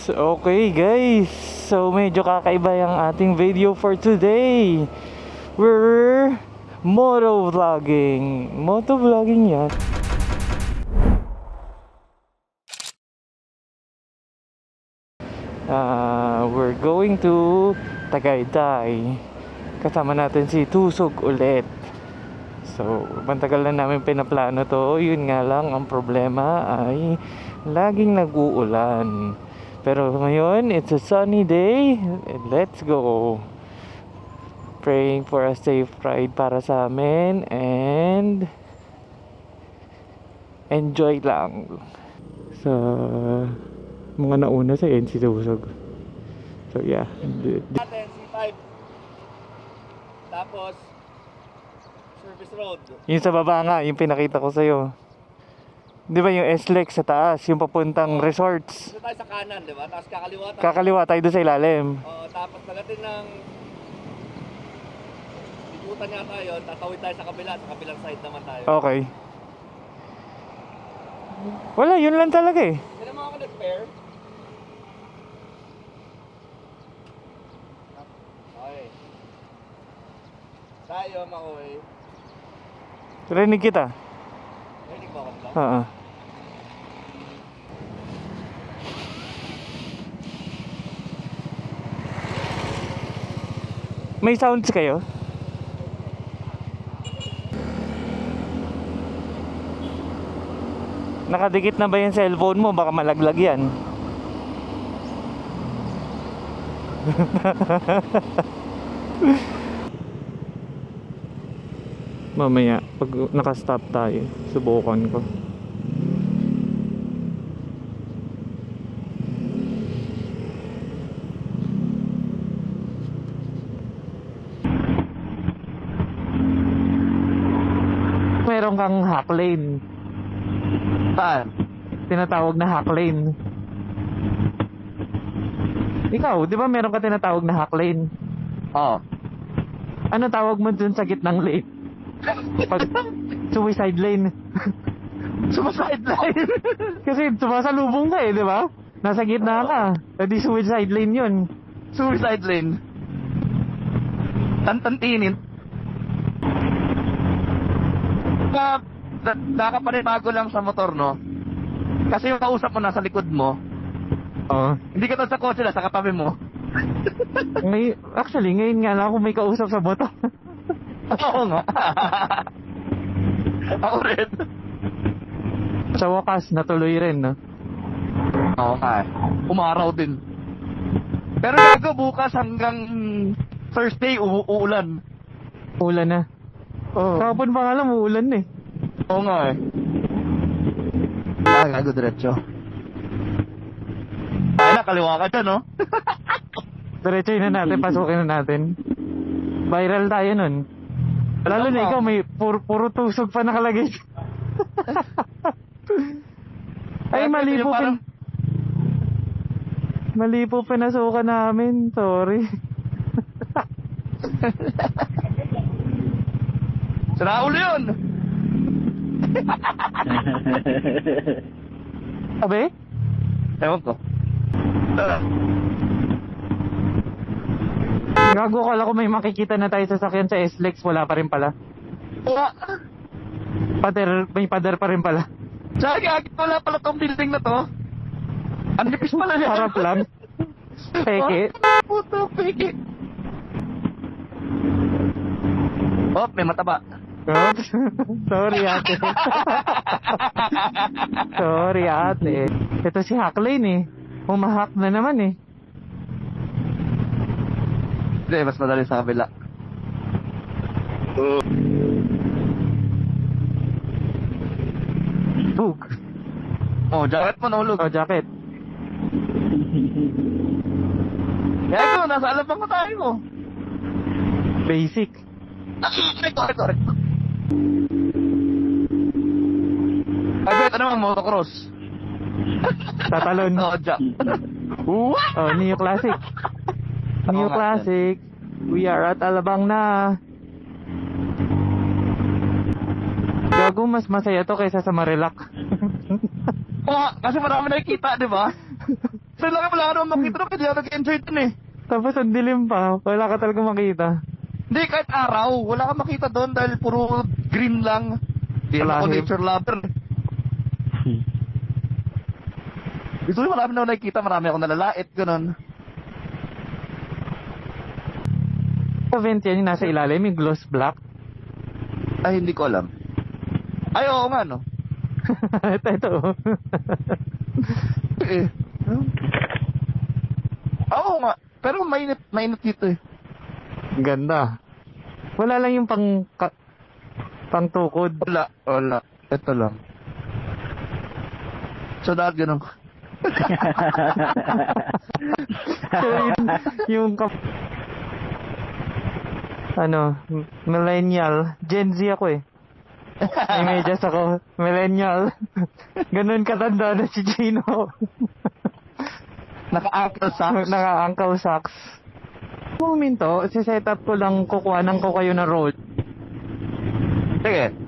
Okay guys, so medyo kakaiba yung ating video for today. We're motovlogging. Motovlogging yan. We're going to Tagaytay. Kasama natin si Tusog ulit. So, mantagal na namin pinaplano to. Yun nga lang, ang problema ay laging nag-uulan. Pero ngayon, it's a sunny day. Let's go. Praying for a safe ride para sa amin. And enjoy lang. Sa mga nauna sa NC Tusog. So yeah. Natin, C5. Tapos, service road. Yung sa baba nga, yung pinakita ko sa'yo. Di ba yung S-Lex sa taas, yung papuntang resorts? Dito tayo sa kanan, di ba? Tapos kakaliwa tayo. Kakaliwa tayo doon sa ilalim. Oo, tapos pagdating ng ikutan nga tayo, tatawid tayo sa kabilang side naman tayo. Okay. Wala, yun lang talaga eh. Hindi naman ako nag-spare. Okay. Tayo, makoy. Rinig kita. Rinig ba ako ba? Oo. May sounds kayo? Nakadikit na ba yung cellphone mo? Baka malaglag yan. Mamaya, pag nakastop tayo, subukan ko. Meron kang hack lane. Saan? Tinatawag na hack lane. Ikaw, di ba meron ka tinatawag na hack lane? Oo. Ano tawag mo dun sa gitnang lane? Pag suicide lane. Suicide line. Kasi sumasalubong ka eh, di ba? Nasa gitna ka. Hindi suicide lane yun. Suicide lane. Tantantinin. Nakapanibago lang sa motor, no? Kasi yung kausap mo nasa likod mo. Oo. Hindi ka sa kotse na, sa katabi mo. Actually, ngayon nga lang ako may kausap sa motor. Oo nga. Ako rin. Sa wakas, natuloy rin, no? Oo nga. Umaraw din. Pero gago, bukas hanggang Thursday, uulan. Ulan na. Oo. Kahapon pa nga lang, uulan na eh. Oo nga eh. Gago, diretso. Ay, nakaliwa ka dyan, no? Diretsoy na natin, pasukin na natin. Viral tayo nun. Lalo na ikaw, may puro tusog pa nakalagay. Ay, mali po mali po pinasukan namin. Sorry. Sira ulo yun! Abe? Ewan ko. Gago, kala ko may makikita na tayo sasakyan sa S-Lex. Wala pa rin pala. May pader pa rin pala. Sagi, wala pala tong building na to. Ang nipis pala niya. Harap lang. Peke. Puto, peke. Oh, may mataba. Oops. Sorry ate. Sorry ate. Ito si Hacklane eh. Humahack na naman eh. Hindi, mas madali sa kabila. Book. Oh, jacket mo nahulog. Oh, jacket. Gago, nasa alabang ko tayo mo. Basic. Ito. Ay, ito naman, motocross. Tatalon. Oo, Jack. Oh, Neo Classic. Neo Classic. We are at Alabang na. Gago, mas masaya to kaysa sa Marilac. Oo, kasi marami nakikita, di ba? Sa laki wala ka naman makita na, kaya nag-enjoy dun eh. Tapos ang dilim pa. Wala ka talaga makita. Hindi, kahit araw, wala kang makita doon dahil puro green lang. Hindi naman ako Lahib. nature lover. Gusto ko marami na ako nakikita, marami ako nalalait, ganun. Vent yan yung nasa ilalim, yung gloss black. Ay, hindi ko alam. Ay, oo nga, no? ito. Eh. Oo nga. Pero mainit dito eh. Ganda. Wala lang yung pang tukod. Wala. Ito lang. So, dahil ganun. So, yung millennial. Gen Z ako eh. May medyas ako. Millennial. Ganun katanda na si Gino. Naka-ankle socks. Naka-ankle socks. Momento, set up ko lang kukuhanan ko kayo na roll. Sige.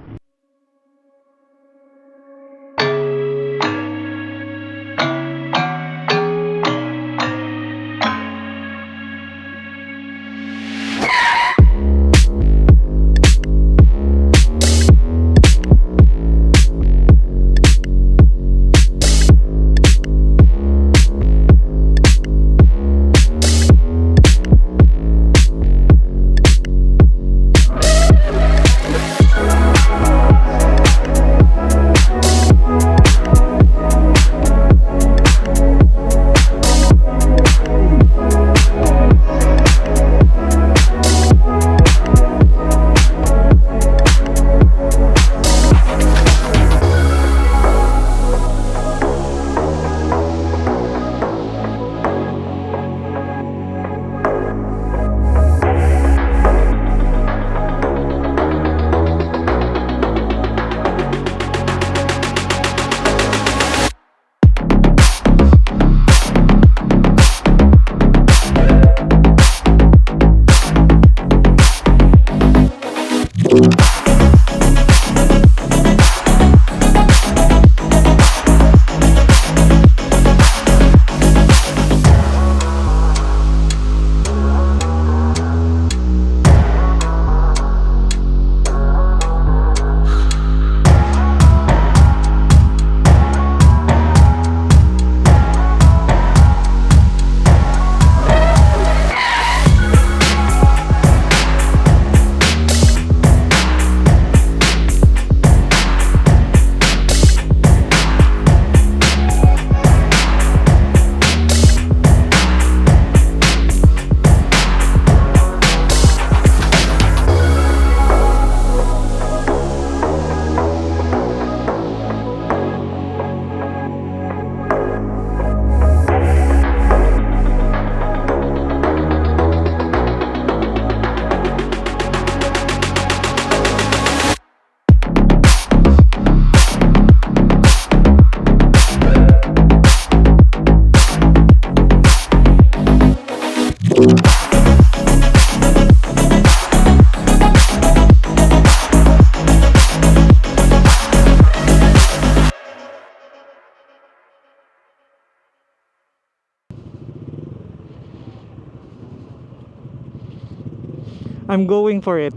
I'm going for it.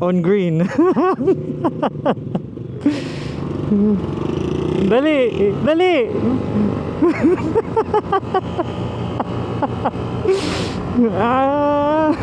On green. Dali! Dali! Ah!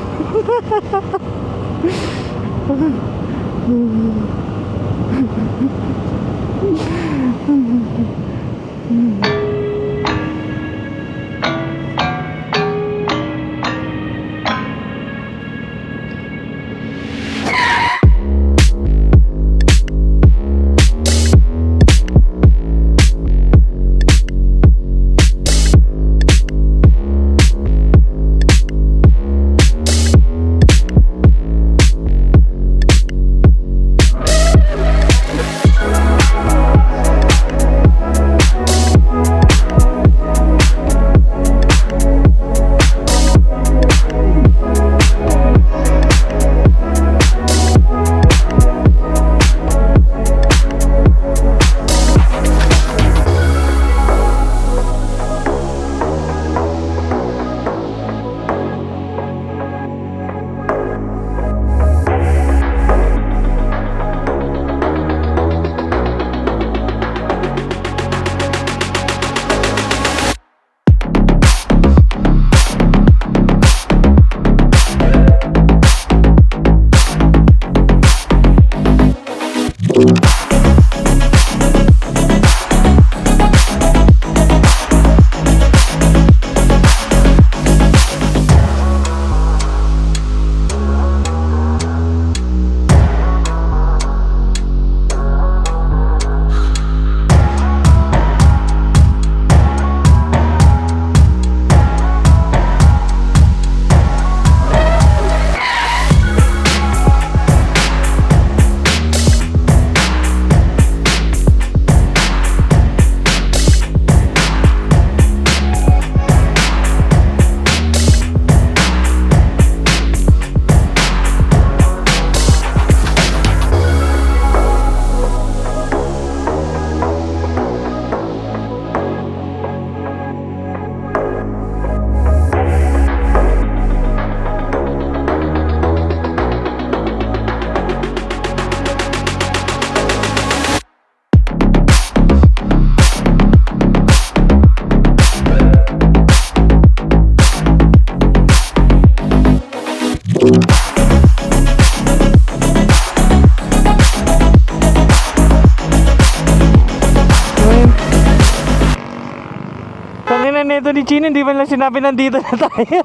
Tangina nito ni Chino, hindi man lang sinabi nandito na tayo.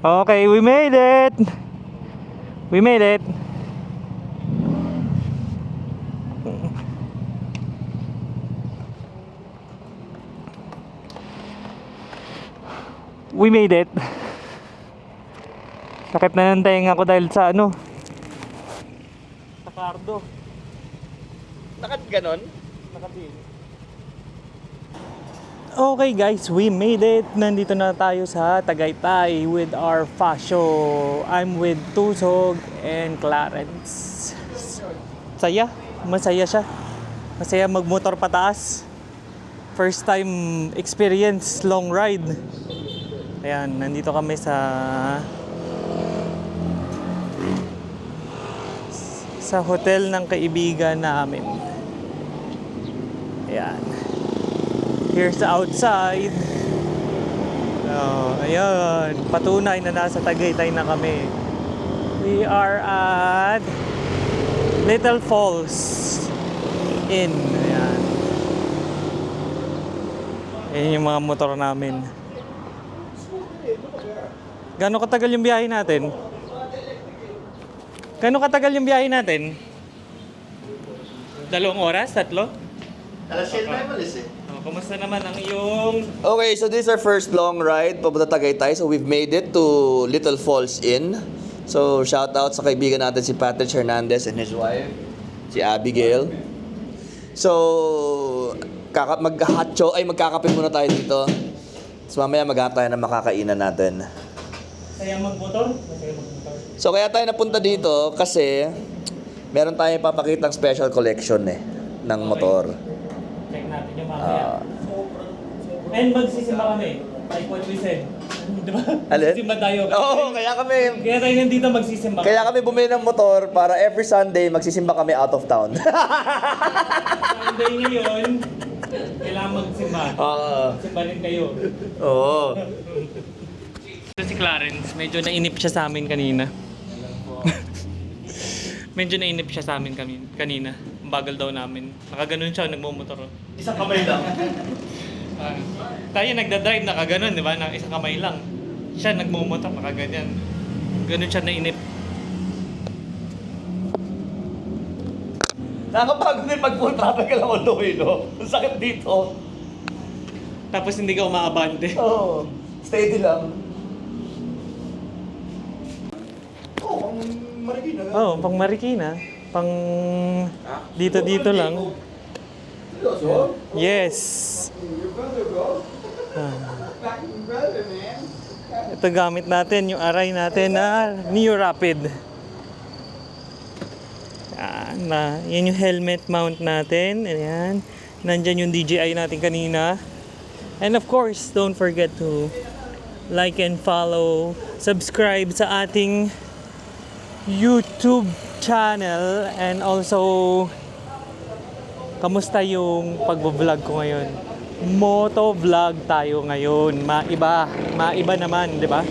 Okay, we made it. We made it. We made it. Sakit na ng tenga ko dahil sa ano, sa cardo. Nakat ganon? Nakabil. Okay guys, we made it. Nandito na tayo sa Tagaytay with our Fascio. I'm with Tusog and Clarence. Saya, masaya siya. Masaya magmotor pataas. First time experience, long ride. Ayan, nandito kami sa hotel ng kaibigan namin. Ayan. Here's the outside. Oh, ayan. Patunay na nasa Tagaytay na kami. We are at Little Falls Inn. Ayan. Ayan yung mga motor namin. Gano'ng katagal yung biyahe natin? Gano'ng katagal yung biyahe natin? 2 oras? 3? Alas 7 tayo malis eh. Oh, kumusta naman ang iyong... Okay, so this is our first long ride papunta Tagaytay. So we've made it to Little Falls Inn. So shout out sa kaibigan natin si Patrick Hernandez and his wife, si Abigail. So magkakape muna tayo dito. So mamaya maghanap tayo ng makakainan natin. Masaya magmotor? Masaya magmotor. So kaya tayo napunta dito kasi meron tayong papakitang special collection ng motor. Check natin yung mamaya. And magsisimba kami. Like what we said. Diba? Alin? Magsisimba tayo. Oo, kaya Kaya tayo nandito magsisimba. kami bumili ng motor para every Sunday magsisimba kami out of town. Sunday ngayon, kailangan magsimba. Magsimba rin kayo. Oo. Si Clarence, medyo nainip siya sa amin kanina. Medyo nainip siya sa amin kanina. Ang bagal daw namin. Nakaganon siya, nagmumotor. Isang kamay lang. Tayo nagdadrive, nakaganon, di ba? Na isang kamay lang. Siya nagmumotor, nakaganyan. Ganon siya nainip. Nakakapagod din pag full traffic ka lang on the way, no? Ang sakit dito. Tapos hindi ka umaabante. Oo. Steady lang. Oo, pang Marikina. Pang dito lang. Yes. Ito gamit natin, yung aray natin na Neo Rapid. Yan yung helmet mount natin. Ayan. Nandyan yung DJI natin kanina. And of course, don't forget to like and follow, subscribe sa ating YouTube channel, and also kamusta yung pagbo-vlog ko ngayon? Moto vlog tayo ngayon. Maiba naman, di ba?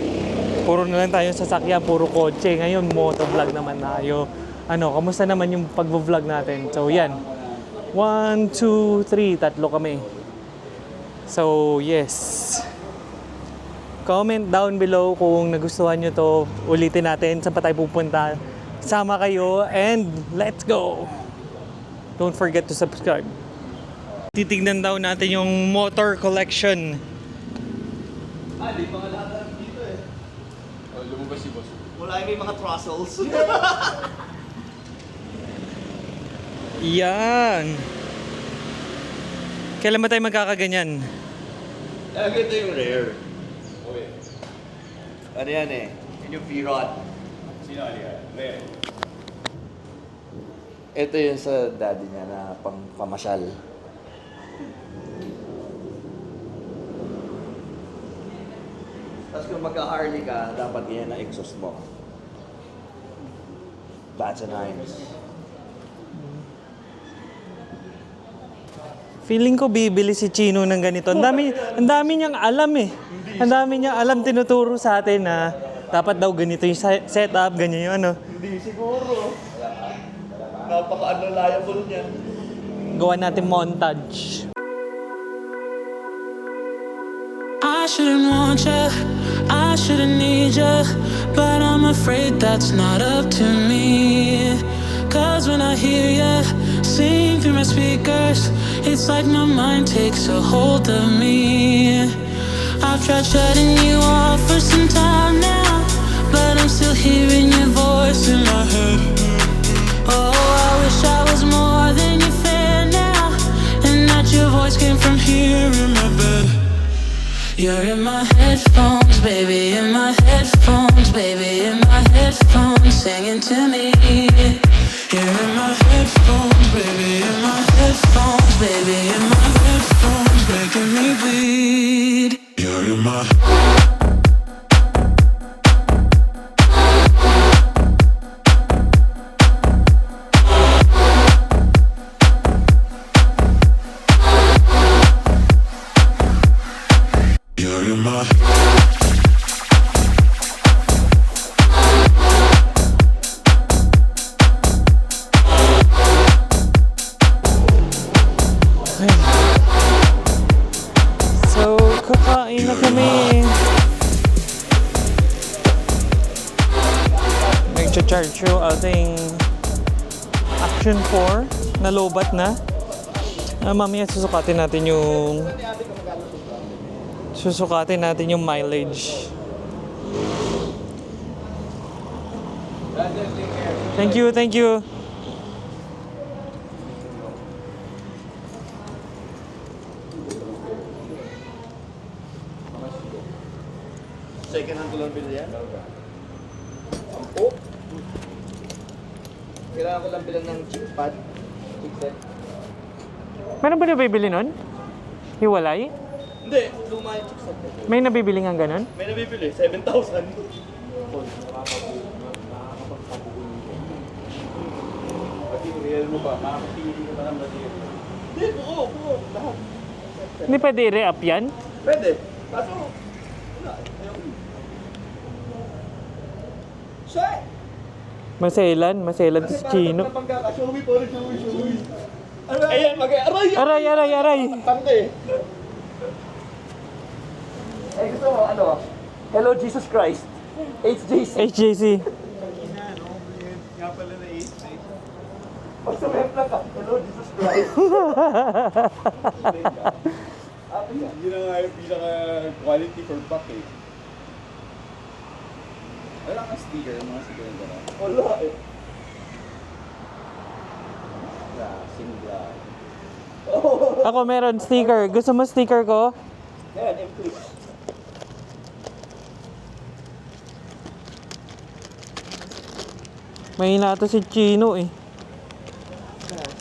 Puro na lang tayo sasakyan, puro kotse. Ngayon, moto vlog naman tayo. Kamusta naman yung pagbo-vlog natin? So, yan. 1, 2, 3, tatlo kami. So, yes. Comment down below kung nagustuhan nyo to. Ulitin natin saan pa tayo pupunta. Sama kayo and let's go! Don't forget to subscribe. Titignan daw natin yung motor collection. Di pa nga lahat dito eh. Lumabas si boss. Wala yung may mga trussels. Yan. Kailan ba tayo magkakaganyan? Ganito yung rare. Okay. Ano yan eh? Yun yung V-Rod. Sino yan? Rare. Ito yung sa daddy niya na pang pamasyal. Tapos kung magka-Harley ka, dapat ganyan na exhaust mo. Batch and Hines. Feeling ko bibili si Chino ng ganito. Ang dami niyang alam eh. Ang dami niyang alam, tinuturo sa atin na dapat daw ganito yung setup, ganyan yung ano. Hindi siguro. Napaka-unreliable niya. Gawa natin montage. I shouldn't want you, I shouldn't need you, but I'm afraid that's not up to me. Cause when I hear you sing through my speakers, it's like my mind takes a hold of me. I've tried shutting you off for some time now, but I'm still hearing your voice in my head. Oh, I wish I was more than your fan now, and that your voice came from here in my bed. You're in my headphones, baby, in my headphones, baby, in my headphones, singing to me. You're in my headphones, baby, in my headphones, baby, in my headphones, making me bleed. You're in my So, kakain na kami. Nag-charge yung ating Action 4 na lowbat na. Mamaya susukatin natin yung mileage. Thank you, thank you. Second hand ko lang bilhin yan. Oh! Kailangan ko lang bilang ng chick pad. Chick set. Meron ba nabibili nun? Hiwalay? Hindi, luma yung chick set. May nabibili nga ganun? May nabibili, 7,000. Real mo ba? Makakapili ka ba ng material? Hindi, buo, lahat. Hindi pwede i-re-up yan? Pwede. Kaso, wala. Ayaw. Shit! Maselan si Chino. Showy po rin, showy. Ayan, aray! Aray! Tangke. Eh, gusto mo, ano? Hello, Jesus Christ. HJC. HJC. Nga pala na 8. Pag sumempla ka, hello, Jesus Christ. Yun na nga yung pinaka-quality for buck eh. Wala kang sticker, mga sticker na gano'n. Wala eh. Singla. Ako meron sticker. Gusto mo sticker ko? Ayan, M3. Mahina ito si Chino eh.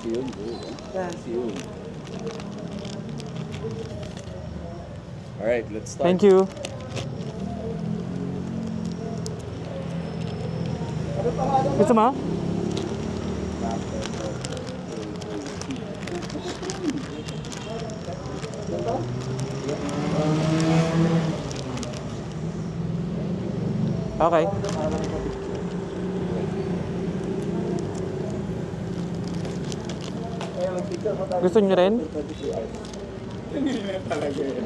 Yun, bro. Yun. Alright, let's start. Thank you. Gusto mo? Okay. Gusto niyo rin? Hindi na talaga eh.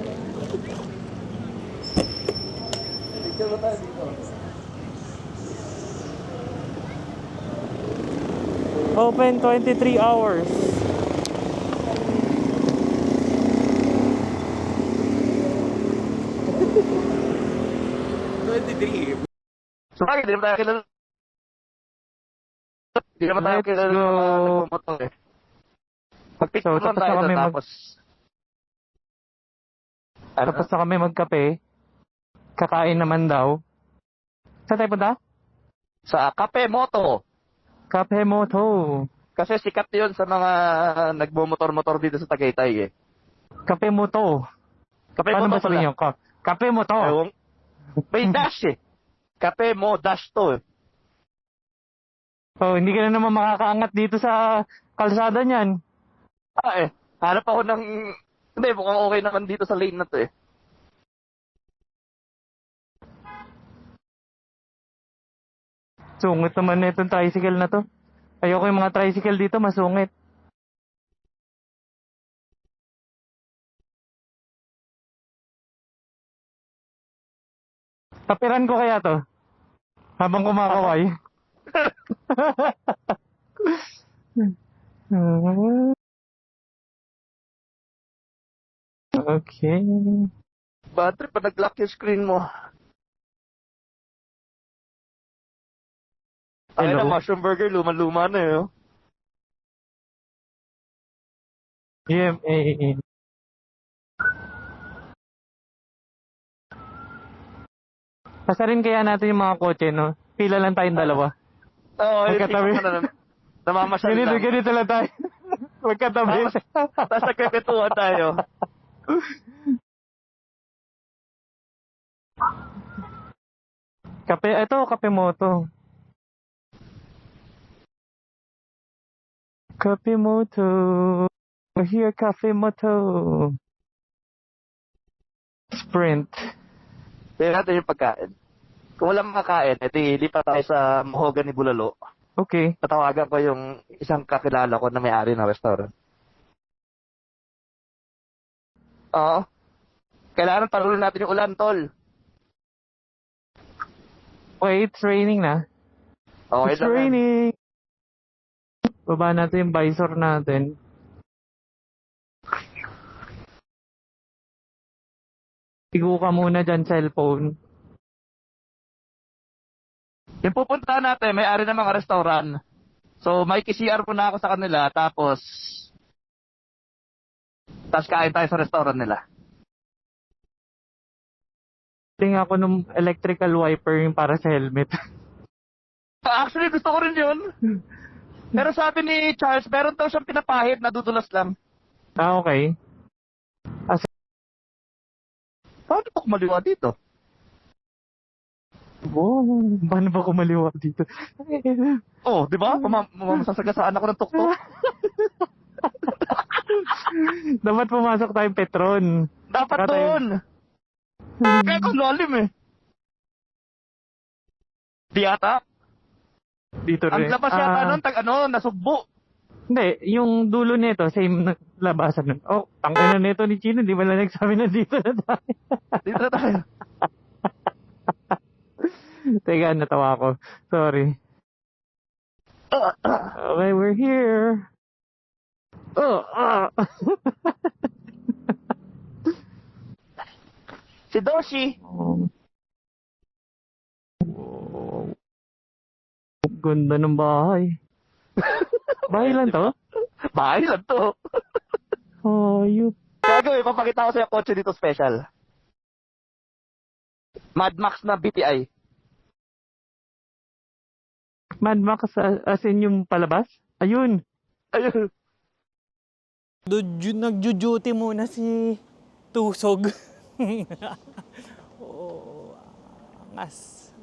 Picture mo tayo dito. Open 23 hours. So, bakit? Hindi naman tayo kilala. Hindi naman tayo Let's kilala ng mga go. nagmumotor eh. Mag-picture So, lang tapos tayo na kami doon, tapos... Ano? Tapos na kami magkape. Kakain naman daw. Saan tayo punta? Sa Cafe Moto. Cafe Moto. Kasi sikat yun sa mga nagmumotor-motor dito sa Tagaytay eh. Cafe Moto. Cafe Paano Moto ba sabihin yung Cafe Moto? Ewan. May dash eh. Cafe Mo dash to eh. Oh, hindi ka na naman makakaangat dito sa kalsada niyan. Ah eh. Hanap ako ng... Hindi, mukhang okay naman dito sa lane na to eh. Sungit naman na itong tricycle na to. Ayoko yung mga tricycle dito, masungit. Tapiran ko kaya to? Habang kumakaway. Okay. Battery pa nag-lock yung screen mo. Ay na, Hello? mushroom burger, luma-luma na eh. Oh. GMA. Pasarin kaya natin yung mga kotse, no? Pila lang tayong dalawa. Oo, Magkatabi. namamasyal Ganito, lang. ganito lang tayo. Magkatabi. Tapos nagkakwentuhan tayo. Kape moto. Kape moto. We're here, Cafe Moto. Sprint. Tingnan natin yung pagkain. Kung walang makakain, edi lipat tayo sa Mahogany Bulalo. Okay. Tatawagan ko yung isang kakilala ko na may-ari ng restaurant. Oo. Kailangan parulan natin yung ulan, tol. Okay, it's raining na. Okay It's lang yan. raining. Baba natin yung visor natin. Tigo ka muna dyan, cellphone. Yung pupuntahan natin, may-ari ng mga restaurant. So, may CR po na ako sa kanila, tapos kain tayo sa restaurant nila. Tingnan ako nung electrical wiper yung para sa helmet. Actually, gusto ko rin yun. Pero sabi ni Charles, meron daw siyang pinapahid, nadudulas lang. Ah, okay. Paano pa kumaliwa dito? Wow, paano ba kumaliwa dito? Oh, di ba? Mamasasagasaan ako ng tuktok. Dapat pumasok tayong Petron. Dapat Saka tayo- doon. Kaya kung lalim eh. Di ata. Dito Ang rin. labas yata nun, nasugbo. Hindi, yung dulo nito, same na labasan nun. Oh, tangina nito ni Chino, di ba lang nagsabi na dito na tayo? Dito na tayo. Teka, natawa ako. Sorry. Okay, we're here. Si Doshi. Oh. Ganda ng bahay. Bahay lang to? Bahay lang to. Hayop. Gagawin, papakita ko sa'yo kotse dito special. Mad Max na BTI. Mad Max as in yung palabas? Ayun. Ayun. Nagjo-duty muna si Tusog. Oo,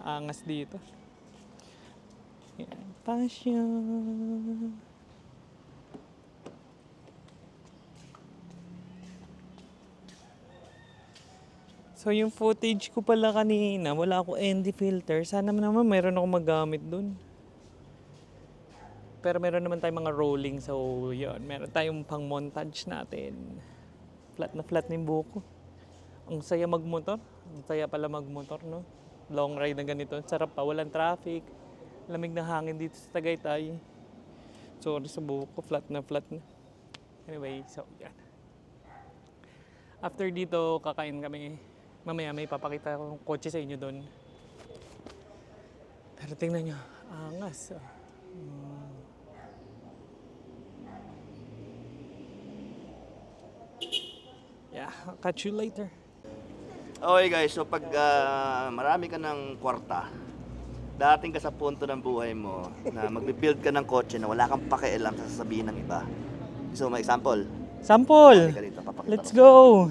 angas dito. Yan, passion. So yung footage ko pala kanina, wala ako ND filter. Sana naman meron ako magamit dun. Pero meron naman tayong mga rolling, so yun. Meron tayong pang montage natin. Flat na flat na yung buhok ko. Ang saya magmotor. Ang saya pala magmotor, no? Long ride na ganito. Sarap pa, walang traffic. Lamig na hangin dito sa Tagaytay. Sorry sa buhok ko, flat na flat na. Anyway, so yan. After dito, kakain kami. Mamaya may papakita akong kotse sa inyo doon. Pero tingnan nyo, angas. Yeah, I'll catch you later. Okay guys, so pag marami ka ng kwarta, dating ka sa punto ng buhay mo na magbe-build ka ng kotse na wala kang pakialam sa sasabihin ng iba. So, may example. Sample! Halika dito, papakita Let's ko. go!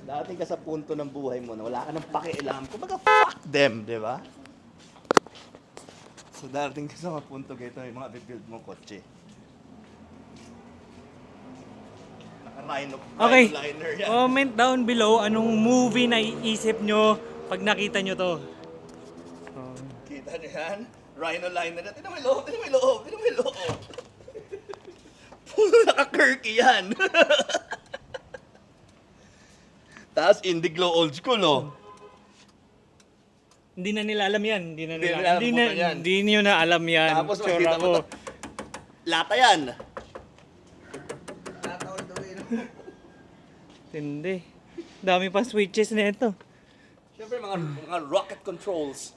Dating ka sa punto ng buhay mo na wala ka ng pakialam. Kumbaga, fuck them, di ba? So, dating ka sa mga punto ganito, yung mga build mo kotse. Naka-rhino Okay, liner yan. comment down below anong movie na iisip nyo pag nakita nyo to. Kita niyo yan? Rhino liner na. Tignan mo yung loob, tignan mo yung loob, tignan mo yung loob. Puro naka-kirky yan. Tapos Indiglo old school, oh. Hindi na nila alam yan. Hindi nila alam kung yan. Hindi nyo na alam yan. Tapos Sure makikita mo ako. ito. Lata yan. Hindi. Dami pa switches na ito. Siyempre mga rocket controls.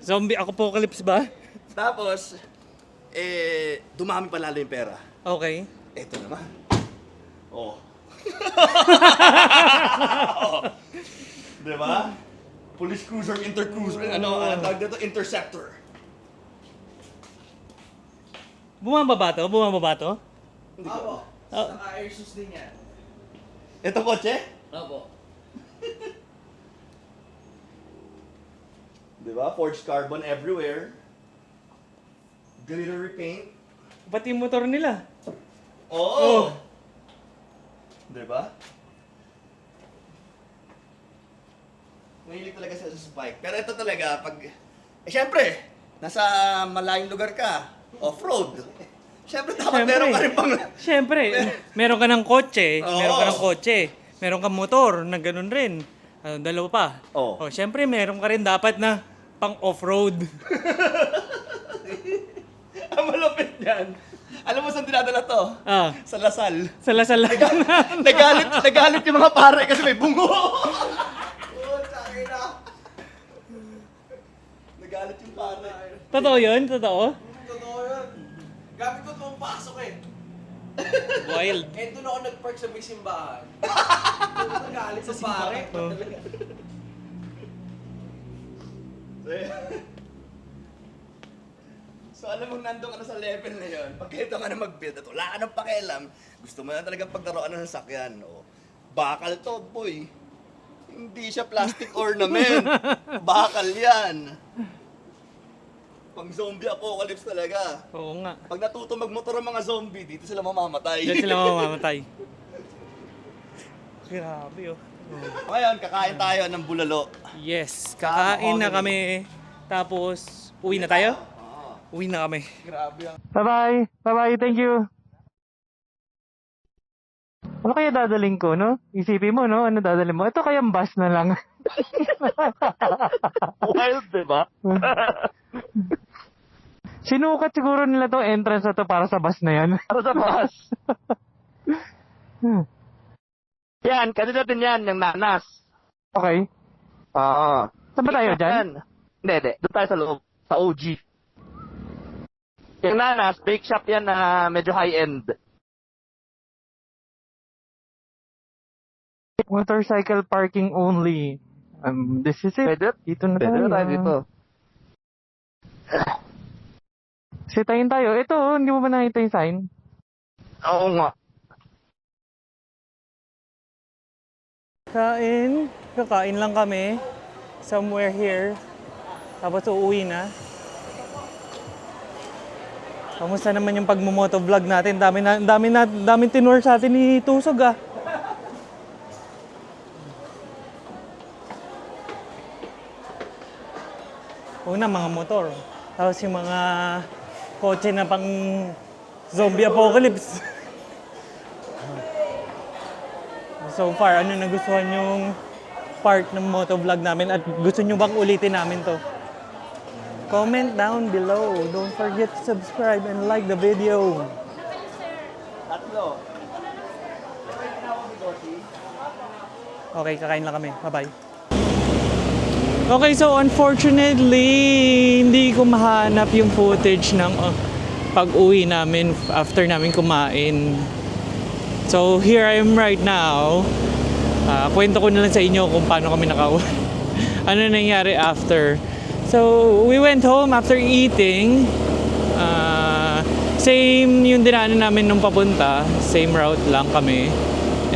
Zombie apocalypse ba? Tapos, dumami pa lalo yung pera. Okay. Eto naman. Oh. Diba? Police cruiser, intercruiser, tawag dito, interceptor. Bumaba ba to? Bumaba ba to? Opo. Oh. Naka-airsus din yan. Ito kotse? Opo. Diba? Forged carbon everywhere. Glitter repaint. Pati yung motor nila. Oo! Diba? Mahilig talaga sa spike. Pero ito talaga, pag... syempre, nasa malayong lugar ka, off-road. Syempre, dapat meron ka rin pang... Siyempre, meron ka ng kotse, Oo. meron ka ng kotse, meron kang motor na ganun rin. Dalawa pa. Oo. Oh, siyempre, meron ka rin dapat na pang off-road. Ang malapit yan. Alam mo saan dinadala to? Ah, Sa Lasal. sa lasal lang. Nagalit yung mga pare kasi may bungo. Nagalit yung pare. Totoo yun? Totoo? Totoo yun. Gamit ko itong pasok eh. Wild. Eh, doon ako nag-park sa may simbahan. Nagalit sa pare. Oh. So alam mo, nandun ka na sa level na yun. Pag ito ka na mag-build at wala ka ng pakialam, gusto mo na talagang pagdaroan ng sasakyan. O, bakal to, boy. Hindi siya plastic ornament. Bakal yan. Pang zombie apocalypse talaga. Oo nga. Pag natuto magmotor ang mga zombie, dito sila mamamatay. Diyan sila mamamatay. Grabe oh. Ngayon, kakain tayo ng bulalo. Yes, kakain na kami. Tapos, uwi na tayo? Uwi na kami. Grabe ang... Bye-bye. Bye-bye. Thank you. Ano kaya dadaling ko, no? Isipin mo, no? Ano dadaling mo? Ito kayang bus na lang. Wild, diba? Sinukat siguro nila tong entrance na to para sa bus na yan. Para sa bus. Yan, kasi natin yan, yung nanas. Okay. Oo. Saan ba tayo dyan? Hindi. Doon tayo sa loob. Sa OG. Yung nanas, bake shop yan na medyo high-end. Motorcycle parking only. This is it. Pwede? Dito na Pwede tayo. na tayo dito. Sitayin tayo. Ito, hindi mo ba nakita yung sign? Oo nga. Kakain lang kami. Somewhere here. Tapos uuwi na. Kamusta naman yung pagmumotovlog natin? Daming tinur sa atin ni Tusog ah. Una, mga motor. Tapos yung mga kotse na pang zombie apocalypse. So far, ano nagustuhan yung part ng motovlog namin at gusto nyo bang ulitin namin to? Comment down below. Don't forget to subscribe and like the video. Tatlo. Okay, kakain lang kami. Bye-bye. Okay, so unfortunately, hindi ko mahanap yung footage ng pag-uwi namin after namin kumain. So here I am right now. Kwento ko na lang sa inyo kung paano kami nakauwi. Ano nangyari after. So we went home after eating. Same yung dinaanan namin nung papunta. Same route lang kami.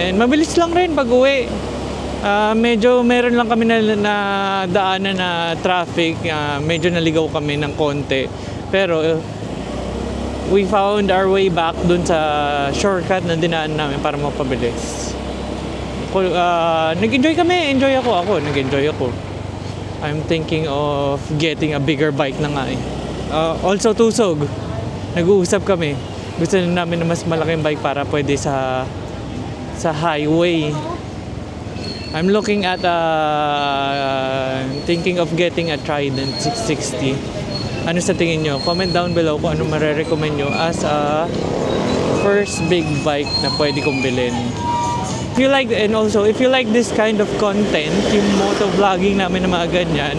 And mabilis lang rin pag-uwi. Medyo meron lang kami na daanan na traffic. Medyo naligaw kami ng konti. Pero we found our way back dun sa shortcut na dinaan namin para mapabilis. Nag-enjoy kami. Nag-enjoy ako. I'm thinking of getting a bigger bike na nga eh. Also Tusog. Nag-uusap kami. Gusto namin na mas malaking bike para pwede sa highway. I'm looking at thinking of getting a Trident 660. Ano sa tingin nyo? Comment down below kung ano marerecommend nyo as a first big bike na pwede kong bilhin. If you like this kind of content, yung motovlogging namin na mga ganyan,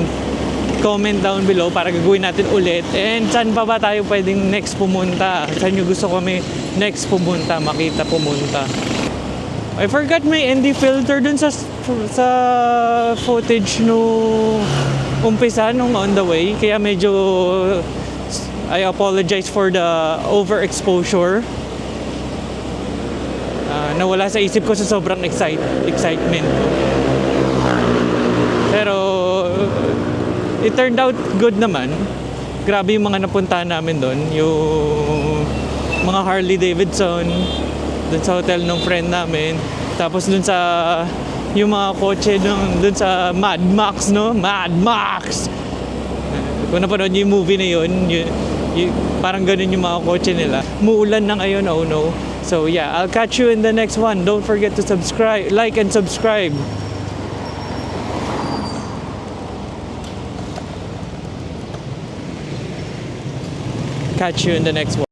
comment down below para gagawin natin ulit. And saan pa ba tayo pwedeng next pumunta? Saan nyo gusto kami next pumunta, pumunta? I forgot may ND filter dun sa footage nung umpisa nung on the way. Kaya medyo I apologize for the overexposure. Nawala sa isip ko sa sobrang excitement. Pero it turned out good naman. Grabe yung mga napuntahan namin doon. Yung mga Harley Davidson, doon sa hotel ng friend namin. Tapos doon sa yung mga kotse doon sa Mad Max, no? Mad Max! Kung napanood yung movie na yun, parang ganun yung mga kotse nila. Muulan na ngayon, oh no. So yeah, I'll catch you in the next one. Don't forget to subscribe, like and subscribe. Catch you in the next one.